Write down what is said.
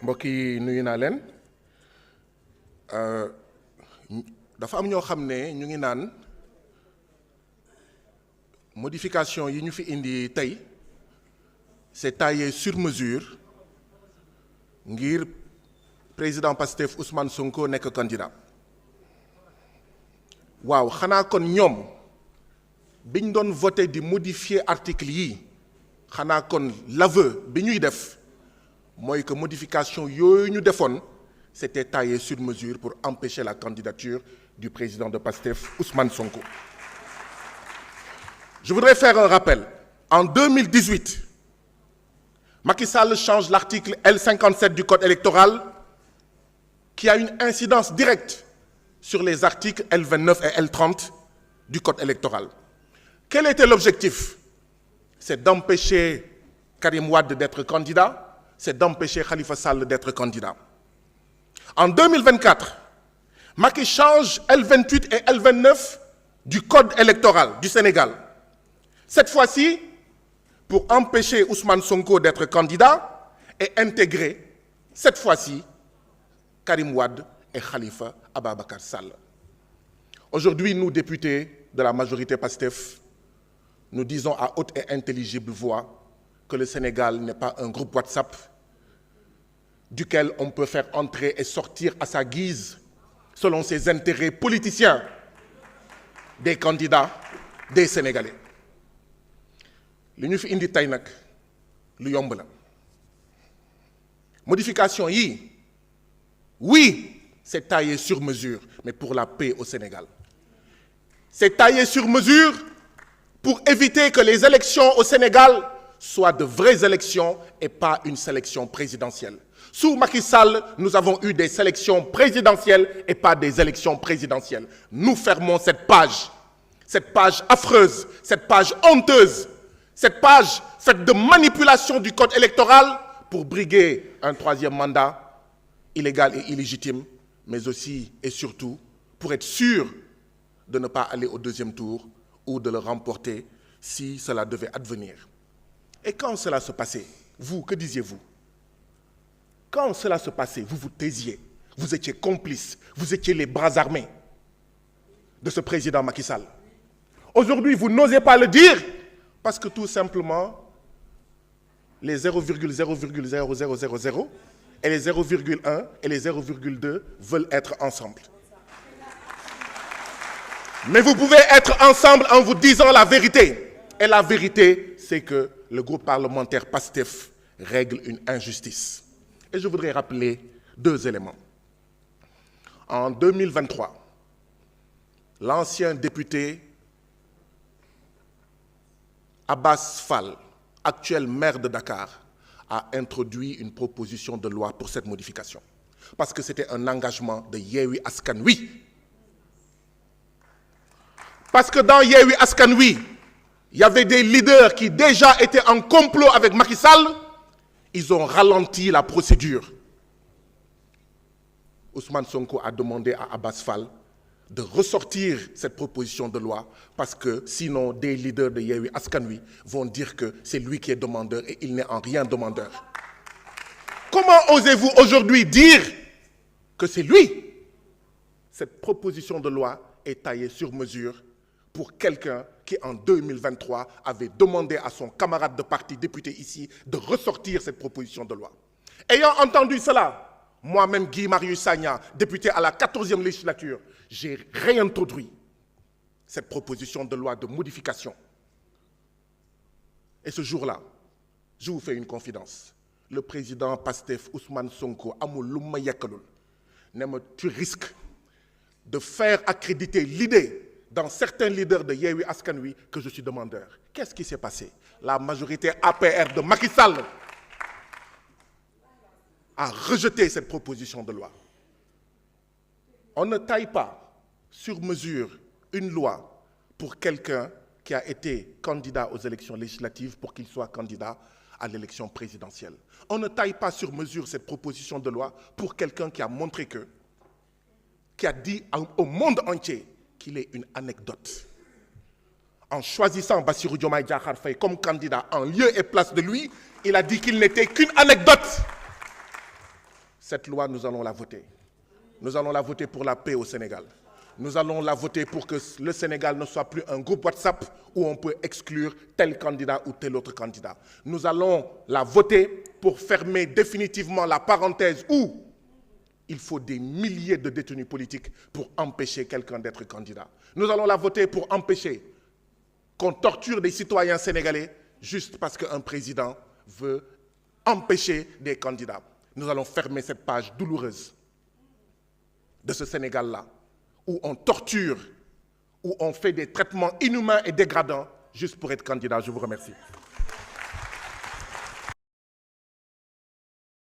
mbokk yi nuyu naa leen dafa am ñoo xam ne ñu ngi naan modification yi ñu fi indi tey c'est taillé sur mesure ngir président Pastef Ousmane Sonko nekk candidat waaw xanaa kon ñoom biñ doon voté di modifier article yi xanaa kon l'aveu bi ñuy def mooy que modification yooyu ñu defoon c'était taillé sur mesure pour empêcher la candidature du président de Pastef Ousmane Sonko. Je voudrais faire un rappel. En 2018, Macky Sall change l'article L57 du Code électoral qui a une incidence directe sur les articles L29 et L30 du Code électoral. Quel était l'objectif? C'est d'empêcher Karim Wade d'être candidat, c'est d'empêcher Khalifa Sall d'être candidat. En 2024, Macky change L28 et L29 du Code électoral du Sénégal. Cette fois-ci, pour empêcher Ousmane Sonko d'être candidat et intégrer, cette fois-ci, Karim Wade et Khalifa Ababacar Sall. Aujourd'hui, nous, députés de la majorité PASTEF, nous disons à haute et intelligible voix que le Sénégal n'est pas un groupe WhatsApp duquel on peut faire entrer et sortir à sa guise, selon ses intérêts politiciens, des candidats, des Sénégalais. li ñu fi indi tey nag lu yomb la modification yi oui c'est taillé sur mesure mais pour la paix au Sénégal. C'est taillé sur mesure pour éviter que les élections au Sénégal soient de vraies élections et pas une sélection présidentielle. Sous Macky Sall, nous avons eu des sélections présidentielles et pas des élections présidentielles. Nous fermons cette page affreuse, cette page honteuse, cette page faite de manipulation du code électoral pour briguer un troisième mandat illégal et illégitime, mais aussi et surtout pour être sûr de ne pas aller au deuxième tour ou de le remporter si cela devait advenir. Et quand cela se passait, vous, que disiez-vous? Quand cela se passait, vous vous taisiez, vous étiez complices, vous étiez les bras armés de ce président Macky Sall. Aujourd'hui, vous n'osez pas le dire parce que tout simplement, les 0,00000 et les 0,1 et les 0,2 veulent être ensemble. Mais vous pouvez être ensemble en vous disant la vérité. Et la vérité, c'est que le groupe parlementaire PASTEF règle une injustice. Et je voudrais rappeler deux éléments. En 2023, l'ancien député Abbas Fall, actuel maire de Dakar, a introduit une proposition de loi pour cette modification. Parce que c'était un engagement de Yewwi Askan Wi. Parce que dans Yewwi Askan Wi, il y avait des leaders qui déjà étaient en complot avec Macky Sall. Ils ont ralenti la procédure. Ousmane Sonko a demandé à Abbas Fall de ressortir cette proposition de loi parce que sinon des leaders de Yewwi Askan Wi vont dire que c'est lui qui est demandeur et il n'est en rien demandeur. Comment osez-vous aujourd'hui dire que c'est lui? Cette proposition de loi est taillée sur mesure pour quelqu'un qui, en 2023, avait demandé à son camarade de parti député ici de ressortir cette proposition de loi. Ayant entendu cela, moi-même, Guy Marius Sagna, député à la 14e législature, j'ai réintroduit cette proposition de loi de modification. Et ce jour-là, je vous fais une confidence. Le président Pastef Ousmane Sonko amul lu ma yekkalul ne ma tu risques de faire accréditer l'idée dans certains leaders de Yewwi Askan Wi que je suis demandeur. Qu'est-ce qui s'est passé? La majorité APR de Macky Sall a rejeté cette proposition de loi. On ne taille pas sur mesure une loi pour quelqu'un qui a été candidat aux élections législatives pour qu'il soit candidat à l'élection présidentielle. On ne taille pas sur mesure cette proposition de loi pour quelqu'un qui a montré qui a dit au monde entier qu'il est une anecdote. En choisissant Bassirou Diomaye Diakhar Faye comme candidat en lieu et place de lui, il a dit qu'il n'était qu'une anecdote. Cette loi, nous allons la voter. Nous allons la voter pour la paix au Sénégal. Nous allons la voter pour que le Sénégal ne soit plus un groupe WhatsApp où on peut exclure tel candidat ou tel autre candidat. Nous allons la voter pour fermer définitivement la parenthèse où il faut des milliers de détenus politiques pour empêcher quelqu'un d'être candidat. Nous allons la voter pour empêcher qu'on torture des citoyens sénégalais juste parce qu'un président veut empêcher des candidats. Nous allons fermer cette page douloureuse de ce Sénégal-là, où on torture, où on fait des traitements inhumains et dégradants juste pour être candidat. Je vous remercie.